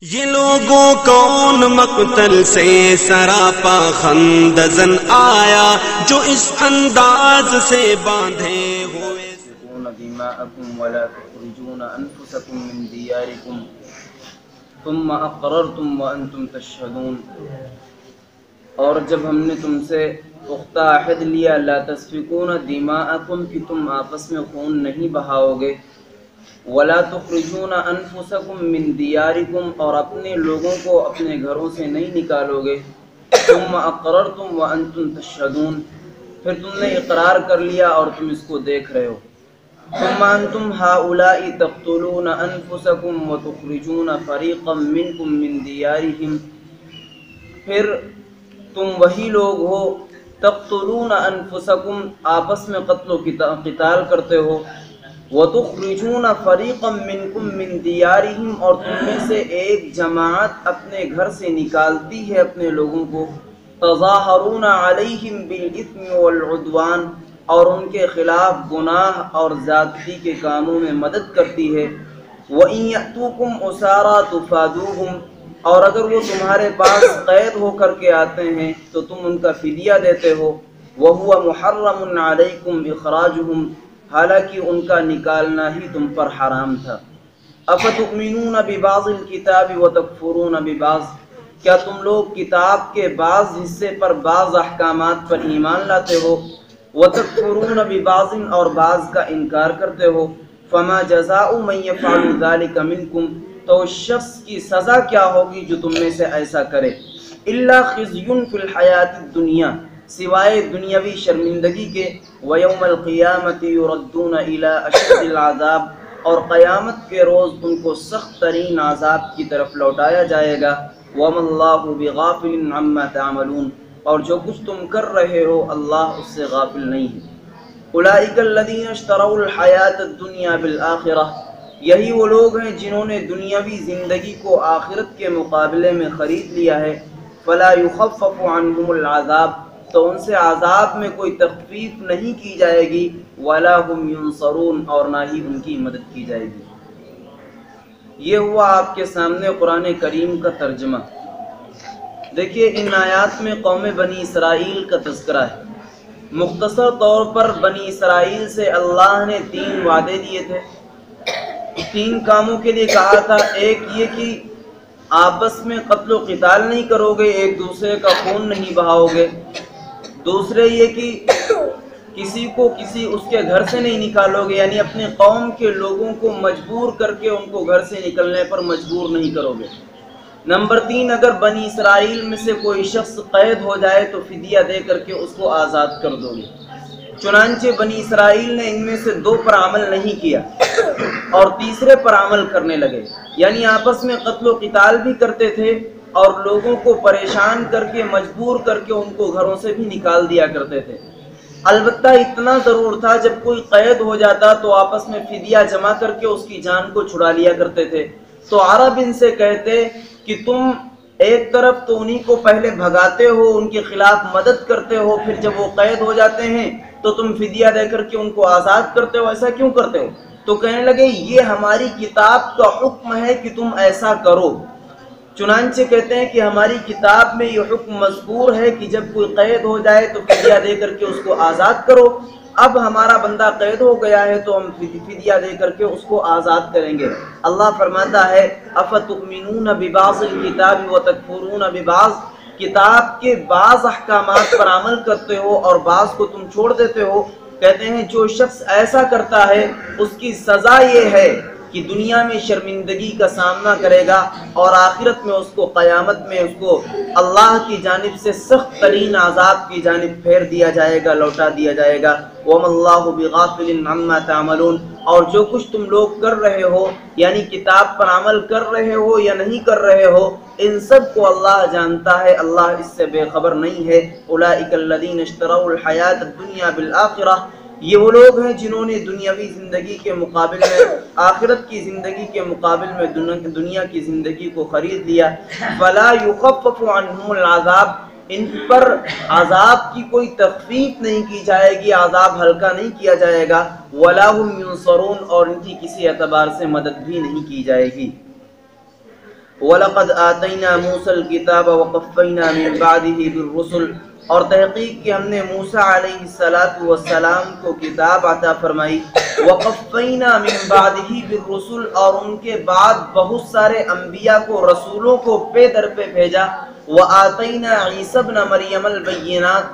یہ لوگوں کون مقتل سے سراپا خندزن آیا جو اس انداز سے باندھے ہوئے دماءکم ولا تخرجون انفسکم من دیارکم ثم اقررتم وانتم تشہدون۔ اور جب ہم نے تم سے پختہ عہد لیا لا تسفکون دماءکم کہ تم آپس میں خون نہیں بہاؤ گے، ولا تخرجون انفسکم من دیارکم اور اپنے لوگوں کو اپنے گھروں سے نہیں نکالو گے، ثم اقررتم وانتم تشہدون پھر تم نے اقرار کر لیا اور تم اس کو دیکھ رہے ہو، ثم انتم هؤلاء تقتلون انفسکم وتخرجون فریقا منکم من دیارہم پھر تم وہی لوگ ہو تقتلون انفسکم آپس میں قتل و قتال کرتے ہو، وَتُخْرِجُونَ فَرِيقًا مِّنْكُم مِّن دِيَارِهِمْ اور تم میں سے ایک جماعت اپنے گھر سے نکالتی ہے اپنے لوگوں کو، تَظَاهَرُونَ عَلَيْهِمْ بِالْإِثْمِ وَالْعُدْوَانِ اور ان کے خلاف گناہ اور زیادتی کے کاموں میں مدد کرتی ہے، وَإِن يَأْتُوكُمْ أُسَارَىٰ تُفَادُوهُمْ اور اگر وہ تمہارے پاس قید ہو کر کے آتے ہیں تو تم ان کا فدیہ دیتے ہو، وَهُوَ مُحَرَّمٌ عَلَيْكُمْ إِخْرَاجُهُمْ حالانکہ ان کا نکالنا ہی تم پر حرام تھا۔ افتؤمنون ببعض الکتاب وتکفرون ببعض کیا تم لوگ کتاب کے بعض حصے پر بعض احکامات پر ایمان لاتے ہو، وتکفرون ببعض اور بعض کا انکار کرتے ہو، فما جزاء من یفعل ذلک منکم تو اس شخص کی سزا کیا ہوگی جو تم میں سے ایسا کرے، الا خزی فی الحیات الدنیا سوائے دنیاوی شرمندگی کے، وَيَوْمَ الْقِيَامَةِ يُرَدُّونَ إِلَىٰ أَشَدِّ الْعَذَابِ اور قیامت کے روز ان کو سخت ترین عذاب کی طرف لوٹایا جائے گا، وَمَا اللَّهُ بِغَافِلٍ عَمَّا تَعْمَلُونَ اور جو کچھ تم کر رہے ہو اللہ اس سے غافل نہیں ہے۔ أُولَٰئِكَ الَّذِينَ اشْتَرَوُا الْحَيَاةَ الدُّنْيَا بِالْآخِرَةِ یہی وہ لوگ ہیں جنہوں نے دنیاوی زندگی کو آخرت کے مقابلے میں خرید لیا ہے، فَلَا يُخَفَّفُ عَنْهُمُ الْعَذَابُ تو ان سے عذاب میں کوئی تخفیف نہیں کی جائے گی، وَلَا هُمْ يُنصَرُونَ اور نہ ہی ان کی مدد کی جائے گی۔ یہ ہوا آپ کے سامنے قرآن کریم کا ترجمہ۔ دیکھیے ان آیات میں قوم بنی اسرائیل کا تذکرہ ہے۔ مختصر طور پر بنی اسرائیل سے اللہ نے 3 وعدے دیے تھے، 3 کاموں کے لیے کہا تھا۔ ایک یہ کہ آپس میں قتل و قتال نہیں کرو گے، ایک دوسرے کا خون نہیں بہاؤ گے، دوسرے یہ کہ کسی کو کسی اس کے گھر سے نہیں نکالو گے، یعنی اپنے قوم کے لوگوں کو مجبور کر کے ان کو گھر سے نکلنے پر مجبور نہیں کرو گے۔ نمبر 3 اگر بنی اسرائیل میں سے کوئی شخص قید ہو جائے تو فدیہ دے کر کے اس کو آزاد کر دو گے۔ چنانچہ بنی اسرائیل نے ان میں سے 2 پر عمل نہیں کیا اور تیسرے پر عمل کرنے لگے، یعنی آپس میں قتل و قتال بھی کرتے تھے اور لوگوں کو پریشان کر کے مجبور کر کے ان کو گھروں سے بھی نکال دیا کرتے تھے۔ البتہ اتنا ضرور تھا جب کوئی قید ہو جاتا تو آپس میں فدیہ جمع کر کے اس کی جان کو چھڑا لیا کرتے تھے۔ تو عرب ان سے کہتے کہ تم ایک طرف تو انہی کو پہلے بھگاتے ہو، ان کے خلاف مدد کرتے ہو، پھر جب وہ قید ہو جاتے ہیں تو تم فدیہ دے کر کے ان کو آزاد کرتے ہو، ایسا کیوں کرتے ہو؟ تو کہنے لگے یہ ہماری کتاب کا حکم ہے کہ تم ایسا کرو۔ چنانچہ کہتے ہیں کہ ہماری کتاب میں یہ حکم مذکور ہے کہ جب کوئی قید ہو جائے تو فدیہ دے کر کے اس کو آزاد کرو۔ اب ہمارا بندہ قید ہو گیا ہے تو ہم فدیہ دے کر کے اس کو آزاد کریں گے۔ اللہ فرماتا ہے افتؤمنون ببعض الکتاب وتکفرون ببعض کتاب کے بعض احکامات پر عمل کرتے ہو اور بعض کو تم چھوڑ دیتے ہو۔ کہتے ہیں جو شخص ایسا کرتا ہے اس کی سزا یہ ہے کہ دنیا میں شرمندگی کا سامنا کرے گا اور آخرت میں اس کو قیامت میں اس کو اللہ کی جانب سے سخت ترین عذاب کی جانب پھیر دیا جائے گا، لوٹا دیا جائے گا۔ وَمَا اللَّهُ بِغَافِلٍ عَمَّا تَعْمَلُونَ اور جو کچھ تم لوگ کر رہے ہو، یعنی کتاب پر عمل کر رہے ہو یا نہیں کر رہے ہو، ان سب کو اللہ جانتا ہے، اللہ اس سے بے خبر نہیں ہے۔ أُولَٰئِكَ الَّذِينَ اشْتَرَوُا الْحَيَاةَ الدُّنْيَا بِالْآخِرَةِ یہ وہ لوگ ہیں جنہوں نے دنیاوی زندگی کے مقابل میں آخرت کی زندگی کے مقابل میں دنیا کی زندگی کو خرید لیا۔ فَلَا يُخَفَّفُ عَنْهُمُ الْعَذَابُ ان پر عذاب کی کوئی تخفیف نہیں کی جائے گی، عذاب ہلکا نہیں کیا جائے گا، وَلَا هُمْ يُنصَرُونَ اور ان کی کسی اعتبار سے مدد بھی نہیں کی جائے گی۔ وَلَقَدْ آتَيْنَا مُوسَى الْكِتَابَ وَقَفَّيْنَا مِن بَعْدِهِ بِالرُّسُلِ، اور تحقیق کہ ہم نے موسیٰ علیہ السلام کو کتاب عطا فرمائی، وَقَفَّيْنَا مِن بَعْدِهِ بِالرُّسُلِ، اور ان کے بعد بہت سارے انبیاء کو، رسولوں کو پے در پہ بھیجا، وَآتَيْنَا عِیسَى ابْنَ مَرْیَمَ الْبَیِّنَاتِ،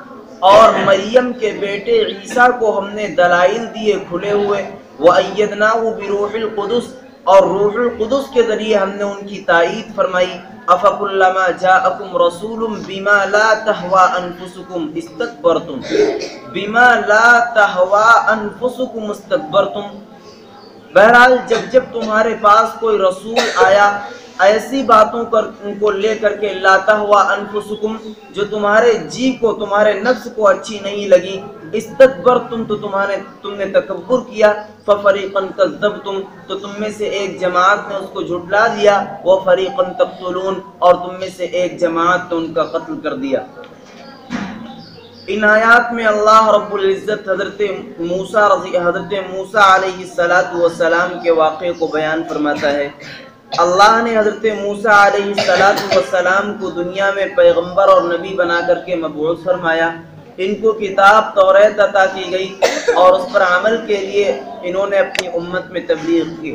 اور مریم کے بیٹے عیسیٰ کو ہم نے دلائل دیے کھلے ہوئے، وَأَيَّدْنَاهُ بِرُوحِ الْقُدُسِ، اور روح القدس کے ذریعے ہم نے ان کی تائید فرمائی، أَفَكُلَّمَا جَاءَكُمْ رَسُولٌ بِمَا لَا تَهْوَىٰ أَنفُسُكُمْ اسْتَكْبَرْتُمْ بِمَا لَا تَهْوَىٰ أَنفُسُكُمْ اسْتَكْبَرْتُمْ، بہرحال جب تمہارے پاس کوئی رسول آیا ایسی باتوں کو لے کر کے لا تہویٰ انفسکم، جو تمہارے جی کو، تمہارے نفس کو اچھی نہیں لگی، استکبرتم، تو تم نے تکبر کیا، ففریقا کذبتم، تو تم میں سے ایک جماعت نے اس کو جھٹلا دیا، وفریقا تقتلون، اور تم میں سے ایک جماعت نے ان کا قتل کر دیا۔ ان آیات میں اللہ رب العزت حضرت موسیٰ علیہ السلام کے واقعے کو بیان فرماتا ہے۔ اللہ نے حضرت موسیٰ علیہ السلام کو دنیا میں پیغمبر اور نبی بنا کر کے مبعوث فرمایا، ان کو کتاب توریت عطا کی گئی، اور اس پر عمل کے لیے انہوں نے اپنی امت میں تبلیغ کی۔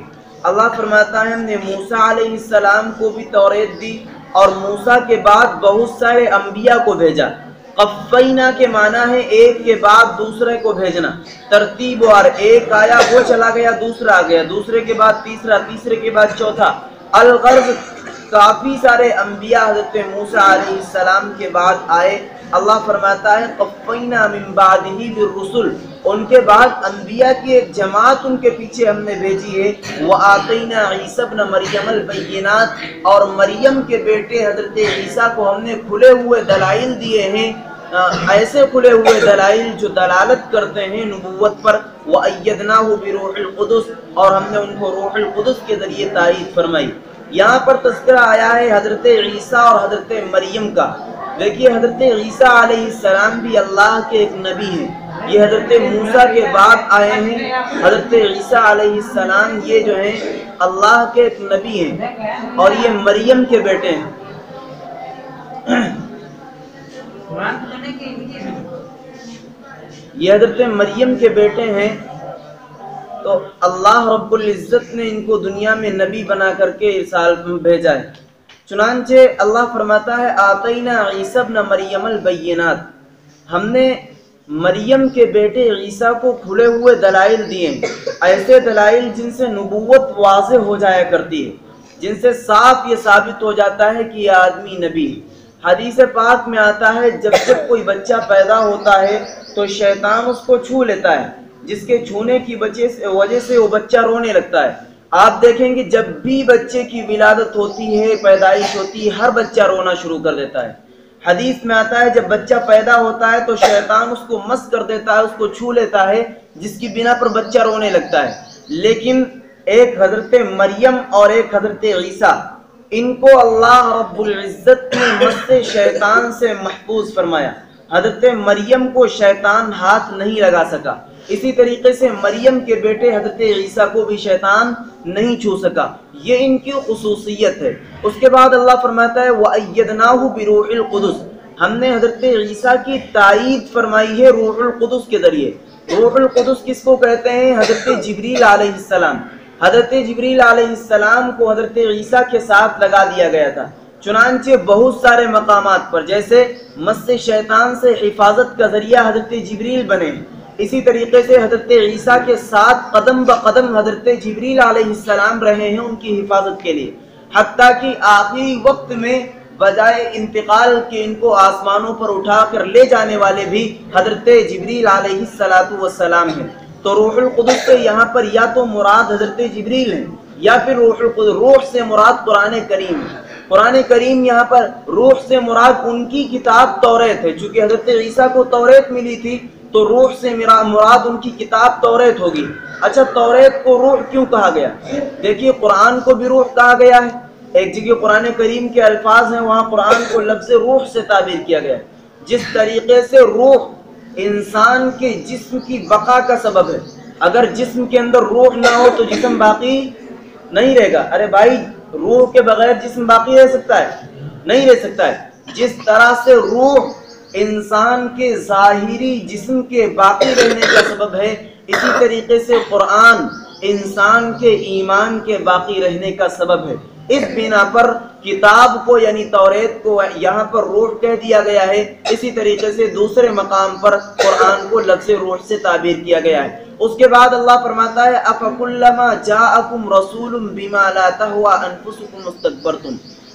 اللہ فرماتا ہے ہم نے موسیٰ علیہ السلام کو بھی توریت دی، اور موسیٰ کے بعد بہت سارے انبیاء کو بھیجا۔ قفینا کے معنی ہے ایک کے بعد دوسرے کو بھیجنا، ترتیب وار، ایک آیا وہ چلا گیا، دوسرا آ گیا، دوسرے کے بعد تیسرا، تیسرے کے بعد چوتھا۔ الغرض کافی سارے انبیاء حضرت موسیٰ علیہ السلام کے بعد آئے۔ اللہ فرماتا ہے قفینا من بعدہ بالرسل، ان کے بعد انبیاء کی ایک جماعت ان کے پیچھے ہم نے بھیجی ہے۔ وآتینا عیسی ابن مریم البینات، اور مریم کے بیٹے حضرت عیسیٰ کو ہم نے کھلے ہوئے دلائل دیے ہیں، ایسے کھلے ہوئے دلائل جو دلالت کرتے ہیں نبوت پر۔ وَأَيَّدْنَاهُ بِرُوحِ الْقُدُسِ، اور ہم نے ان کو روح القدس کے ذریعے تائید فرمائی۔ یہاں پر تذکرہ آیا ہے حضرت عیسیٰ اور حضرت مریم کا۔ دیکھیے حضرت عیسیٰ علیہ السلام بھی اللہ کے ایک نبی ہیں، یہ حضرت موسیٰ کے بعد آئے ہیں۔ حضرت عیسیٰ علیہ السلام یہ جو ہیں اللہ کے ایک نبی ہیں، اور یہ مریم کے بیٹے ہیں۔ یہ حضرت مریم کے بیٹے ہیں، تو اللہ رب العزت نے ان کو دنیا میں نبی بنا کر کے ارسال بھیجا ہے۔ چنانچہ اللہ فرماتا ہے آتینا عیسی ابن مریم البینات، ہم نے مریم کے بیٹے عیسیٰ کو کھلے ہوئے دلائل دیے، ایسے دلائل جن سے نبوت واضح ہو جایا کرتی ہے، جن سے صاف یہ ثابت ہو جاتا ہے کہ یہ آدمی نبی ہے۔ حدیث پاک میں آتا ہے جب کوئی بچہ پیدا ہوتا ہے تو شیطان اس کو چھو لیتا ہے، جس کے چھونے کی وجہ سے وہ بچہ رونے لگتا ہے۔ آپ دیکھیں گے جب بھی بچے کی ولادت ہوتی ہے، پیدائش ہوتی ہے، ہر بچہ رونا شروع کر دیتا ہے۔ حدیث میں آتا ہے جب بچہ پیدا ہوتا ہے تو شیطان اس کو مس کر دیتا ہے، اس کو چھو لیتا ہے، جس کی بنا پر بچہ رونے لگتا ہے۔ لیکن ایک حضرت مریم اور ایک حضرت عیسیٰ، ان کو اللہ رب العزت نے مس شیطان سے محفوظ فرمایا۔ حضرت مریم کو شیطان ہاتھ نہیں لگا سکا، اسی طریقے سے مریم کے بیٹے حضرت عیسیٰ کو بھی شیطان نہیں چھو سکا، یہ ان کی خصوصیت ہے۔ اس کے بعد اللہ فرماتا ہے وَأَيَّدْنَاهُ بِرُوحِ الْقُدُسِ، ہم نے حضرت عیسیٰ کی تائید فرمائی ہے روح القدس کے ذریعے۔ روح القدس کس کو کہتے ہیں؟ حضرت جبریل علیہ السلام۔ حضرت جبریل علیہ السلام کو حضرت عیسیٰ کے ساتھ لگا دیا گیا تھا، چنانچہ بہت سارے مقامات پر جیسے مس شیطان سے حفاظت کا ذریعہ حضرت جبریل بنے، اسی طریقے سے حضرت عیسیٰ کے ساتھ قدم بقدم حضرت جبریل علیہ السلام رہے ہیں ان کی حفاظت کے لیے، حتیٰ کہ آخری وقت میں بجائے انتقال کے ان کو آسمانوں پر اٹھا کر لے جانے والے بھی حضرت جبریل علیہ السلام ہیں۔ تو روح القدس سے یہاں پر یا تو مراد حضرت جبریل ہیں یا پھر روح القدس۔ روح سے مراد قرآن کریم ہے۔ قرآن کریم یہاں پر روح سے مراد ان کی کتاب توریت ہے، چونکہ حضرت عیسیٰ کو توریت ملی تھی تو روح سے مراد ان کی کتاب توریت ہوگی۔ اچھا توریت کو روح کیوں کہا گیا؟ دیکھیے قرآن کو بھی روح کہا گیا ہے، ایک جگہ قرآن کریم کے الفاظ ہیں وہاں قرآن کو لفظ روح سے تعبیر کیا گیا ہے۔ جس طریقے سے روح انسان کے جسم کی بقا کا سبب ہے، اگر جسم کے اندر روح نہ ہو تو جسم باقی نہیں رہے گا۔ ارے بھائی روح کے بغیر جسم باقی رہ سکتا ہے؟ نہیں رہ سکتا ہے۔ جس طرح سے روح انسان کے ظاہری جسم کے باقی رہنے کا سبب ہے، اسی طریقے سے قرآن انسان کے ایمان کے باقی رہنے کا سبب ہے۔ اس بنا پر کتاب کو یعنی توریت کو یہاں پر روح کہہ دیا گیا ہے، اسی طریقے سے دوسرے مقام پر قرآن کو لفظ روح سے تعبیر کیا گیا ہے۔ اس کے بعد اللہ فرماتا ہے اَفَكُلَّمَا جَاءَكُمْ رَسُولٌ بِمَا لَا تَهْوَىٰ أَنفُسُكُمُ اسْتَكْبَرْتُمْ۔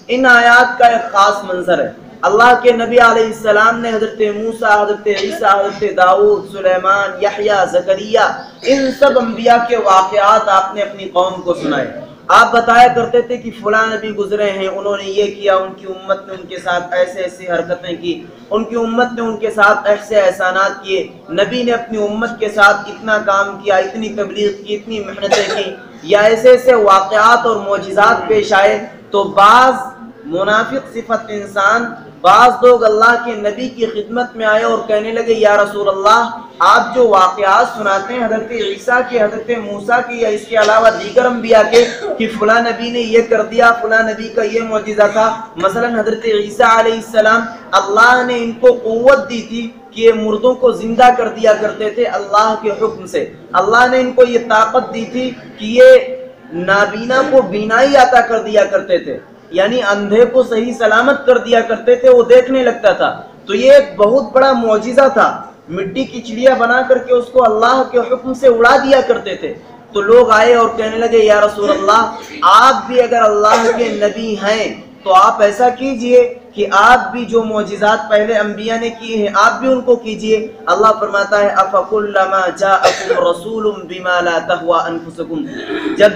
ان آیات کا ایک خاص منظر ہے۔ اللہ کے نبی علیہ السلام نے حضرت موسیٰ، حضرت عیسیٰ، حضرت داؤد، سلیمان، یحییٰ، زکریا، ان سب انبیاء کے واقعات آپ نے اپنی قوم کو سنائے۔ آپ بتایا کرتے تھے کہ فلاں نبی گزرے ہیں، انہوں نے یہ کیا، ان کی امت نے ان کے ساتھ ایسے ایسی حرکتیں کی، ان کی امت نے ان کے ساتھ ایسے احسانات کیے، نبی نے اپنی امت کے ساتھ اتنا کام کیا، اتنی تبلیغ کی، اتنی محنتیں کی، یا ایسے ایسے واقعات اور معجزات پیش آئے۔ تو بعض منافق صفت انسان، بعض لوگ اللہ کے نبی کی خدمت میں آئے اور کہنے لگے یا رسول اللہ، آپ جو واقعات سناتے ہیں حضرت عیسیٰ کے، حضرت موسیٰ کے، یا اس کے علاوہ دیگر انبیاء کے کہ فلاں نبی نے یہ کر دیا، فلاں نبی کا یہ معجزہ تھا۔ مثلا حضرت عیسیٰ علیہ السلام، اللہ نے ان کو قوت دی تھی کہ یہ مردوں کو زندہ کر دیا کرتے تھے اللہ کے حکم سے۔ اللہ نے ان کو یہ طاقت دی تھی کہ یہ نابینا کو بینائی عطا کر دیا کرتے تھے، یعنی اندھے کو صحیح سلامت کر دیا کرتے تھے، وہ دیکھنے لگتا تھا۔ تو یہ ایک بہت بڑا معجزہ تھا، مٹی کی چڑیا بنا کر کے اس کو اللہ کے حکم سے اڑا دیا کرتے تھے۔ تو لوگ آئے اور کہنے لگے یا رسول اللہ، آپ بھی اگر اللہ کے نبی ہیں تو آپ ایسا کیجئے کہ آپ بھی جو معجزات پہلے انبیاء نے کیے ہیں آپ بھی ان کو کیجئے۔ اللہ فرماتا ہے اَفَكُلَّمَا جَاءَكُمْ رَسُولٌ بِمَا لَا تَهْوَىٰ أَنفُسُكُمْ۔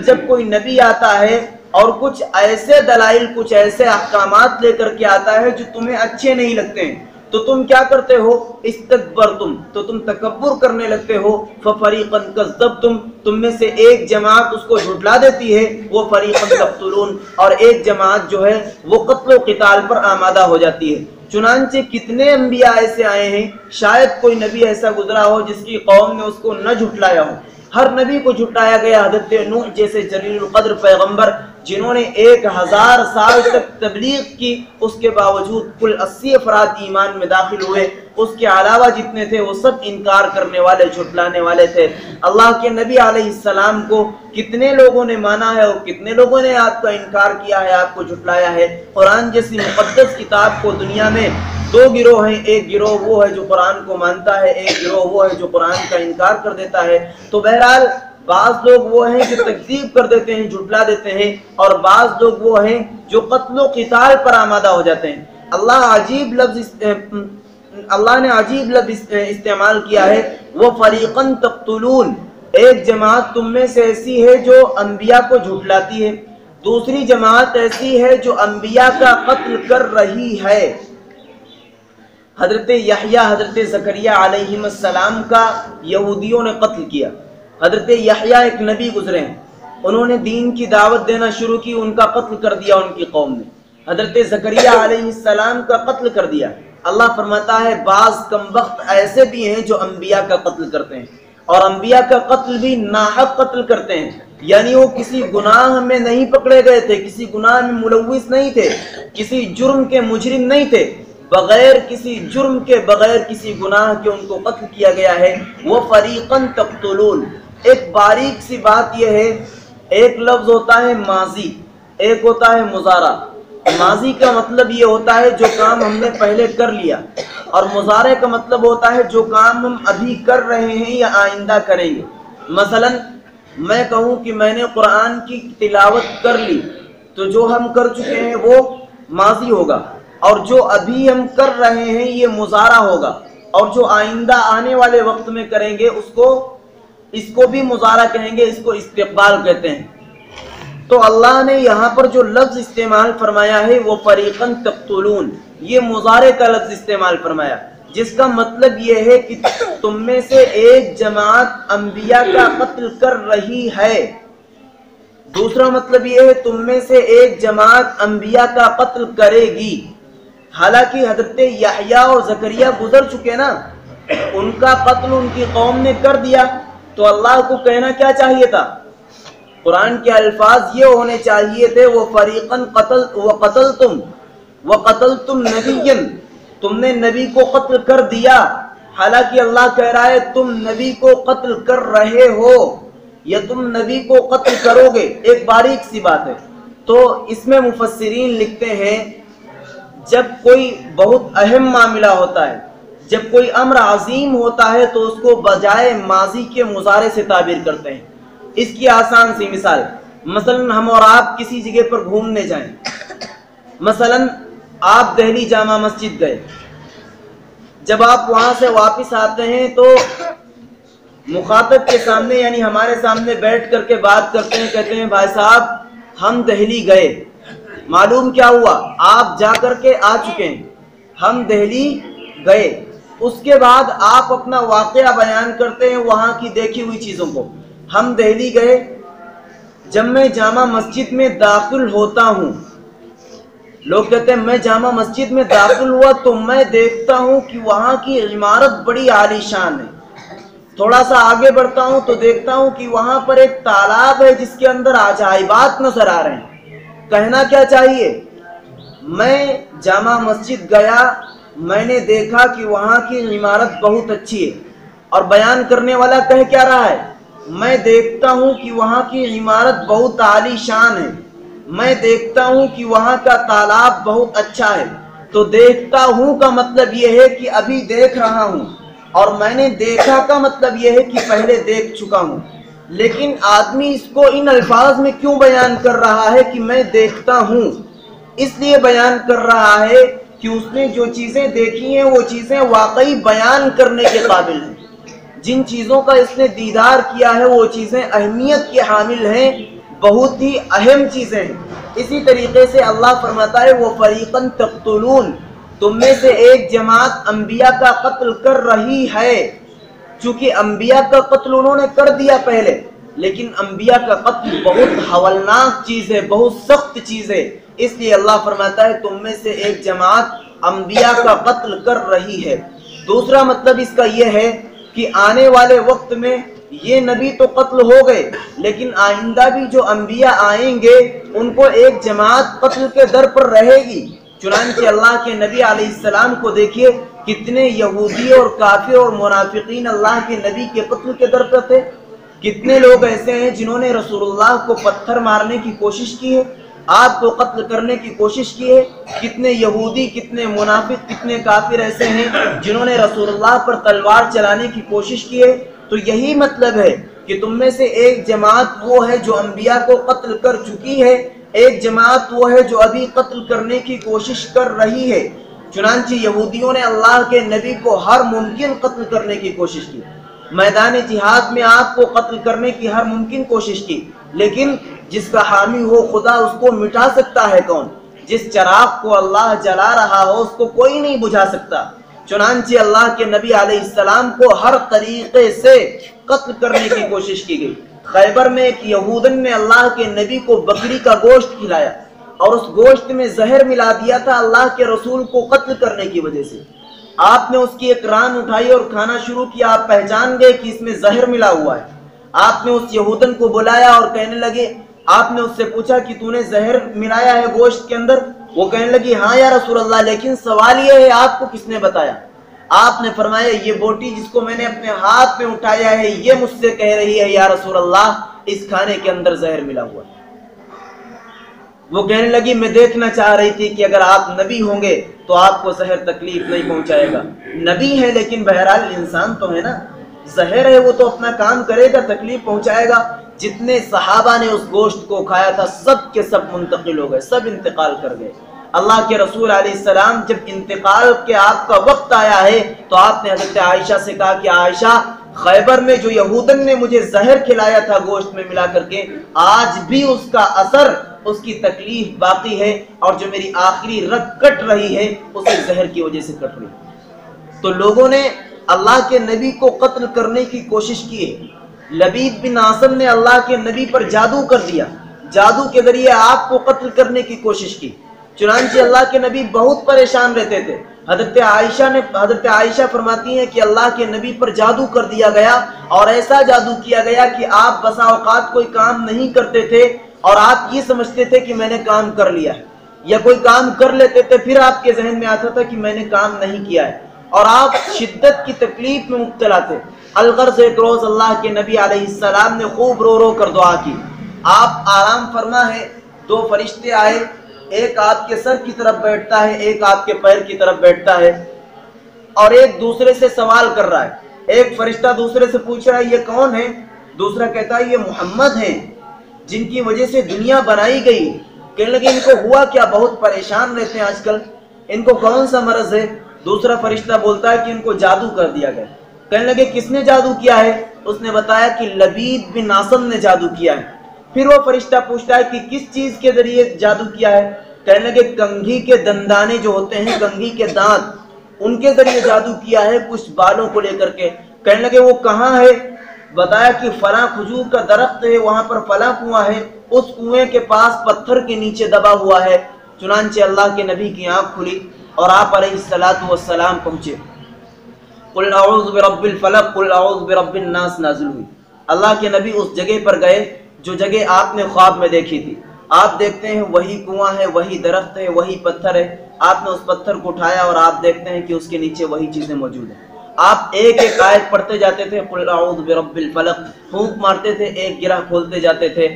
جب کوئی نبی آتا ہے اور کچھ ایسے دلائل، کچھ ایسے احکامات لے کر کے آتا ہے جو تمہیں اچھے نہیں لگتے ہیں، تو تم کیا کرتے ہو؟ استکبرتم، تو تم تکبر کرنے لگتے ہو۔ فَفَرِيقًا كَذَّبْتُمْ، تم میں سے ایک جماعت اس کو جھٹلا دیتی ہے، وہ فَرِيقًا تَقْتُلُونَ، اور ایک جماعت جو ہے وہ قتل و قتال پر آمادہ ہو جاتی ہے۔ چنانچہ کتنے انبیاء ایسے آئے ہیں، شاید کوئی نبی ایسا گزرا ہو جس کی قوم نے اس کو نہ جھٹلایا ہو۔ ہر نبی کو جھٹلایا گیا۔ حضرت نوح جیسے جلیل القدر پیغمبر جنہوں نے 1000 سال تک تبلیغ کی، اس کے باوجود کل 80 افراد ایمان میں داخل ہوئے، اس کے علاوہ جتنے تھے وہ سب انکار کرنے والے، جھٹلانے والے تھے۔ اللہ کے نبی علیہ السلام کو کتنے لوگوں نے مانا ہے اور کتنے لوگوں نے آپ کا انکار کیا ہے، آپ کو جھٹلایا ہے۔ قرآن جیسی مقدس کتاب کو دنیا میں 2 گروہ ہیں، ایک گروہ وہ ہے جو قرآن کو مانتا ہے، ایک گروہ وہ ہے جو قرآن کا انکار کر دیتا ہے۔ تو بہرحال بعض لوگ وہ ہیں جو تکذیب کر دیتے ہیں، جھٹلا دیتے ہیں، اور بعض لوگ وہ ہیں جو قتل و قتال پر آمادہ ہو جاتے ہیں۔ اللہ نے عجیب لفظ استعمال کیا ہے، وہ فریقاً تقتلون، ایک جماعت تم میں سے ایسی ہے جو انبیاء کو جھٹلاتی ہے، دوسری جماعت ایسی ہے جو انبیاء کا قتل کر رہی ہے۔ حضرت یحییٰ، حضرت زکریا علیہ السلام کا یہودیوں نے قتل کیا۔ حضرت یحییٰ ایک نبی گزرے ہیں، انہوں نے دین کی دعوت دینا شروع کی، ان کا قتل کر دیا ان کی قوم نے۔ حضرت زکریا علیہ السلام کا قتل کر دیا۔ اللہ فرماتا ہے بعض کمبخت ایسے بھی ہیں جو انبیاء کا قتل کرتے ہیں، اور انبیاء کا قتل بھی ناحق قتل کرتے ہیں، یعنی وہ کسی گناہ میں نہیں پکڑے گئے تھے، کسی گناہ میں ملوث نہیں تھے، کسی جرم کے مجرم نہیں تھے، بغیر کسی جرم کے، بغیر کسی گناہ کے ان کو قتل کیا گیا ہے۔ وہ فریقاً تقتلون، ایک باریک سی بات یہ ہے، ایک لفظ ہوتا ہے ماضی، ایک ہوتا ہے مضارع۔ ماضی کا مطلب یہ ہوتا ہے جو کام ہم نے پہلے کر لیا، اور مضارع کا مطلب ہوتا ہے جو کام ہم ابھی کر رہے ہیں یا آئندہ کریں گے۔ مثلا میں کہوں کہ میں نے قرآن کی تلاوت کر لی، تو جو ہم کر چکے ہیں وہ ماضی ہوگا، اور جو ابھی ہم کر رہے ہیں یہ مضارع ہوگا، اور جو آئندہ آنے والے وقت میں کریں گے اس کو بھی مضارع کہیں گے، اس کو استقبال کہتے ہیں۔ تو اللہ نے یہاں پر جو لفظ استعمال فرمایا ہے وہ فریقاً تقتلون، یہ مضارع کا لفظ استعمال فرمایا، جس کا مطلب یہ ہے کہ تم میں سے ایک جماعت انبیاء کا قتل کر رہی ہے، دوسرا مطلب یہ ہے تم میں سے ایک جماعت انبیاء کا قتل کرے گی۔ حالانکہ حضرت یحییٰ اور زکریا گزر چکے نا، ان کا قتل ان کی قوم نے کر دیا، تو اللہ کو کہنا کیا چاہیے تھا؟ قرآن کے الفاظ یہ ہونے چاہیے تھے وہ فریقاً قتلتم نبیا، تم نے نبی کو قتل کر دیا. حالانکہ اللہ کہہ رہا ہے تم نبی کو قتل کر رہے ہو یا تم نبی کو قتل کرو گے. ایک باریک سی بات ہے. تو اس میں مفسرین لکھتے ہیں جب کوئی بہت اہم معاملہ ہوتا ہے، جب کوئی امر عظیم ہوتا ہے تو اس کو بجائے ماضی کے مضارع سے تعبیر کرتے ہیں. اس کی آسان سی مثال، مثلا ہم اور آپ کسی جگہ پر گھومنے جائیں. مثلا آپ دہلی جامع مسجد گئے، جب آپ وہاں سے واپس آتے ہیں تو مخاطب کے سامنے یعنی ہمارے سامنے بیٹھ کر کے بات کرتے ہیں، کہتے ہیں بھائی صاحب ہم دہلی گئے. معلوم کیا ہوا؟ آپ جا کر کے آ چکے ہیں. ہم دہلی گئے. اس کے بعد آپ اپنا واقعہ بیان کرتے ہیں وہاں کی دیکھی ہوئی چیزوں کو. ہم دہلی گئے، جب میں جامع مسجد میں داخل ہوتا ہوں، لوگ کہتے ہیں میں جامع مسجد میں داخل ہوا تو میں دیکھتا ہوں کہ وہاں کی عمارت بڑی عالی شان ہے. تھوڑا سا آگے بڑھتا ہوں تو دیکھتا ہوں کہ وہاں پر ایک تالاب ہے جس کے اندر عجائبات نظر آ رہے ہیں. کہنا کیا چاہیے؟ میں جامع مسجد گیا، میں نے دیکھا کہ وہاں کی عمارت بہت اچھی ہے. اور بیان کرنے والا کہہ کیا رہا ہے؟ میں دیکھتا ہوں کہ وہاں کی عمارت بہت عالی شان ہے، میں دیکھتا ہوں کہ وہاں کا تالاب بہت اچھا ہے. تو دیکھتا ہوں کا مطلب یہ ہے کہ ابھی دیکھ رہا ہوں، اور میں نے دیکھا کا مطلب یہ ہے کہ پہلے دیکھ چکا ہوں. لیکن آدمی اس کو ان الفاظ میں کیوں بیان کر رہا ہے کہ میں دیکھتا ہوں؟ اس لیے بیان کر رہا ہے کہ اس نے جو چیزیں دیکھی ہیں وہ چیزیں واقعی بیان کرنے کے قابل ہیں. جن چیزوں کا اس نے دیدار کیا ہے وہ چیزیں اہمیت کے حامل ہیں، بہت ہی اہم چیزیں ہیں. اسی طریقے سے اللہ فرماتا ہے وہ فریقاً تقتلون، تم میں سے ایک جماعت انبیاء کا قتل کر رہی ہے. چونکہ انبیاء کا قتل انہوں نے کر دیا پہلے، لیکن انبیاء کا قتل بہت ہولناک چیز ہے، بہت سخت چیز ہے. اس لیے اللہ فرماتا ہے تم میں سے ایک جماعت انبیاء کا قتل کر رہی ہے. دوسرا مطلب اس کا یہ ہے کہ آنے والے وقت میں یہ نبی تو قتل ہو گئے، لیکن آئندہ بھی جو انبیاء آئیں گے ان کو ایک جماعت قتل کے در پر رہے گی. چنانچہ اللہ کے نبی علیہ السلام کو دیکھیے کتنے یہودی اور کافر اور منافقین اللہ کے نبی کے قتل کے در پر تھے. کتنے لوگ ایسے ہیں جنہوں نے رسول اللہ کو پتھر مارنے کی کوشش کی ہے، آپ کو قتل کرنے کی کوشش کی ہے. کتنے یہودی، کتنے منافق، کتنے کافر ایسے ہیں جنہوں نے رسول اللہ پر تلوار چلانے کی کوشش کی ہے. تو یہی مطلب ہے کہ تم میں سے ایک جماعت وہ ہے جو انبیاء کو قتل کر چکی ہے، ایک جماعت وہ ہے جو ابھی قتل کرنے کی کوشش کر رہی ہے. چنانچہ یہودیوں نے اللہ کے نبی کو ہر ممکن قتل کرنے کی کوشش کی، میدان جہاد میں آپ کو قتل کرنے کی ہر ممکن کوشش کی، لیکن جس کا حامی ہو خدا اس کو مٹا سکتا ہے کون؟ جس چراغ کو اللہ جلا رہا ہو اس کو کوئی نہیں بجھا سکتا. چنانچہ اللہ کے نبی علیہ السلام کو ہر طریقے سے قتل کرنے کی کوشش کی گئی. خیبر میں ایک یہودن نے اللہ کے نبی کو بکری کا گوشت کھلایا اور اس گوشت میں زہر ملا دیا تھا اللہ کے رسول کو قتل کرنے کی وجہ سے. آپ نے اس کی ایک ران اٹھائی اور کھانا شروع کیا. آپ پہچان گئے کہ اس میں زہر ملا ہوا ہے. آپ نے اس یہودن کو بلایا اور کہنے لگے، آپ نے اس سے پوچھا کہ تو نے زہر ملایا ہے گوشت کے اندر؟ وہ کہنے لگی ہاں یا رسول اللہ، لیکن سوال یہ ہے آپ کو کس نے بتایا؟ آپ نے فرمایا یہ بوٹی جس کو میں نے اپنے ہاتھ میں اٹھایا ہے یہ مجھ سے کہہ رہی ہے یا رسول اللہ اس کھانے کے اندر زہر ملا ہوا ہے. وہ کہنے لگی میں دیکھنا چاہ رہی تھی کہ اگر آپ نبی ہوں گے تو آپ کو زہر تکلیف نہیں پہنچائے گا. نبی ہے لیکن بہرحال انسان تو ہے نا، زہر ہے وہ تو اپنا کام کرے گا، تکلیف پہنچائے گا. جتنے صحابہ نے اس گوشت کو کھایا تھا سب کے سب منتقل ہو گئے، سب انتقال کر گئے. اللہ کے رسول علیہ السلام جب انتقال کے آپ کا وقت آیا ہے تو آپ نے حضرت عائشہ سے کہا کہ عائشہ خیبر میں جو یہودن نے مجھے زہر کھلایا تھا گوشت میں ملا کر کے، آج بھی اس کا اثر، اس کی تکلیف باقی ہے، اور جو میری آخری رگ کٹ رہی ہے اسی زہر کی وجہ سے کٹ رہی ہے. تو لوگوں نے اللہ کے نبی کو قتل کرنے کی کوشش کی ہے. لبید بن عاصم نے اللہ کے نبی پر جادو کر دیا، جادو کے ذریعے آپ کو قتل کرنے کی کوشش کی. چنانچہ اللہ کے نبی بہت پریشان رہتے تھے. حضرت عائشہ فرماتی ہیں کہ اللہ کے نبی پر جادو کر دیا گیا، اور ایسا جادو کیا گیا کہ آپ بسا اوقات کوئی کام نہیں کرتے تھے اور آپ یہ سمجھتے تھے کہ میں نے کام کر لیا ہے، یا کوئی کام کر لیتے تھے پھر آپ کے ذہن میں آتا تھا کہ میں نے کام نہیں کیا ہے، اور آپ شدت کی تکلیف میں مبتلا تھے۔ الغرض ایک روز اللہ کے نبی علیہ السلام نے خوب رو رو کر دعا کی، آپ آرام فرما ہے، دو فرشتے آئے، ایک آپ کے سر کی طرف بیٹھتا ہے، ایک آپ کے پیر کی طرف بیٹھتا ہے، اور ایک دوسرے سے سوال کر رہا ہے۔ ایک فرشتہ دوسرے سے پوچھ رہا ہے یہ کون ہے؟ دوسرا کہتا ہے یہ محمد ہیں جن کی وجہ سے دنیا بنائی گئی۔ کہنے لگے ان کو ہوا کیا؟ بہت پریشان رہتے ہیں آج کل، ان کو کون سا مرض ہے؟ دوسرا فرشتہ بولتا ہے کہ ان کو جادو کر دیا گیا۔ کہنے لگے کس نے جادو کیا ہے؟ اس نے بتایا کہ لبید بن عاصم نے جادو کیا ہے۔ پھر وہ فرشتہ پوچھتا ہے کہ کس چیز کے ذریعے جادو کیا ہے؟ کہنے لگے کنگھی کے دندانے جو ہوتے ہیں، کنگھی کے دانت، ان کے ذریعے جادو کیا ہے، کچھ بالوں کو لے کر کے۔ کہنے لگے وہ کہاں ہے؟ بتایا کہ فلاں کھجور کا درخت ہے، وہاں پر فلاں کنواں ہے، اس کنویں کے پاس پتھر کے نیچے دبا ہوا ہے۔ چنانچہ اللہ کے نبی کی آنکھ کھلی اور آپ علیہ الصلوۃ والسلام پہنچے۔ قل اعوذ برب الفلق قل اعوذ برب الناس نازل ہوئی۔ اللہ کے نبی اس جگہ پر گئے جو جگہ آپ نے خواب میں دیکھی تھی۔ آپ دیکھتے ہیں وہی کنواں ہے، وہی درخت ہے، وہی پتھر ہے۔ آپ نے اس پتھر کو اٹھایا اور آپ دیکھتے ہیں کہ اس کے نیچے وہی چیزیں موجود ہیں۔ آپ ایک ایک آیت پڑھتے جاتے تھے، قل اعوذ برب الفلق، پھونک مارتے تھے، ایک گرہ کھولتے جاتے تھے۔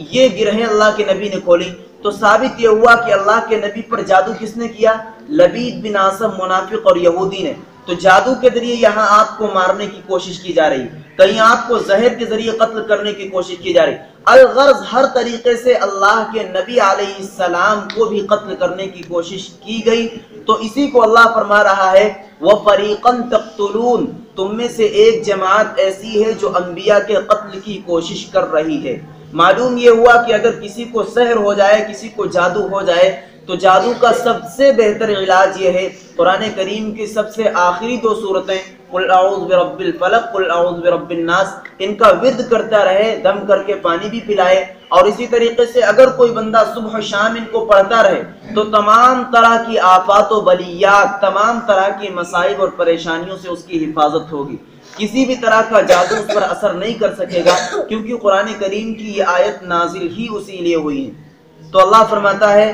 یہ گرہیں اللہ کے نبی نے کھولی تو ثابت یہ ہوا کہ اللہ کے نبی پر جادو کس نے کیا؟ لبید بن عاصم منافق اور یہودی نے۔ تو جادو کے ذریعے یہاں آپ کو مارنے کی کوشش کی جا رہی، کہیں آپ کو زہر کے ذریعے قتل کرنے کی کوشش کی جا رہی۔ الغرض ہر طریقے سے اللہ کے نبی علیہ السلام کو بھی قتل کرنے کی کوشش کی گئی۔ تو اسی کو اللہ فرما رہا ہے وَفَرِيقًا تَقْتُلُونَ، تم میں سے ایک جماعت ایسی ہے جو انبیاء کے قتل کی کوشش کر رہی ہے۔ معلوم یہ ہوا کہ اگر کسی کو سحر ہو جائے، کسی کو جادو ہو جائے، تو جادو کا سب سے بہتر علاج یہ ہے، قرآن کریم کی سب سے آخری دو سورتیں قل اعوذ برب الفلق قل اعوذ برب الناس، ان کا ورد کرتا رہے، دم کر کے پانی بھی پلائے، اور اسی طریقے سے اگر کوئی بندہ صبح و شام ان کو پڑھتا رہے تو تمام طرح کی آفات و بلیات، تمام طرح کی مصائب اور پریشانیوں سے اس کی حفاظت ہوگی۔ کسی بھی طرح کا جادو اس پر اثر نہیں کر سکے گا، کیونکہ قرآن کریم کی یہ آیت نازل ہی اسی لیے ہوئی ہے۔ تو اللہ فرماتا ہے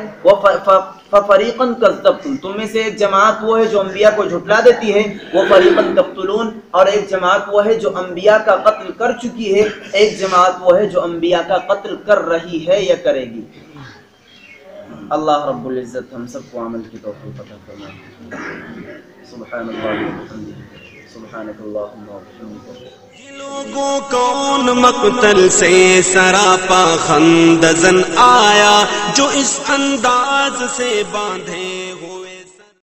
فَفَرِيقًا كَذَّبْتُمْ، تم میں سے ایک جماعت وہ ہے جو انبیاء کو جھٹلا دیتی ہے، وَفَرِيقًا تَقْتُلُونَ، اور ایک جماعت وہ ہے جو انبیاء کا قتل کر چکی ہے، ایک جماعت وہ ہے جو انبیاء کا قتل کر رہی ہے یا کرے گی۔ اللہ رب العزت ہم سب کو عمل کی توفیق عطا فرمائے۔ سبحان اللہ وبحمدہ، سبحانک اللہم وبحمدک۔ لوگوں کون مقتل سے سراپا خندزن آیا جو اس انداز سے باندھے ہوئے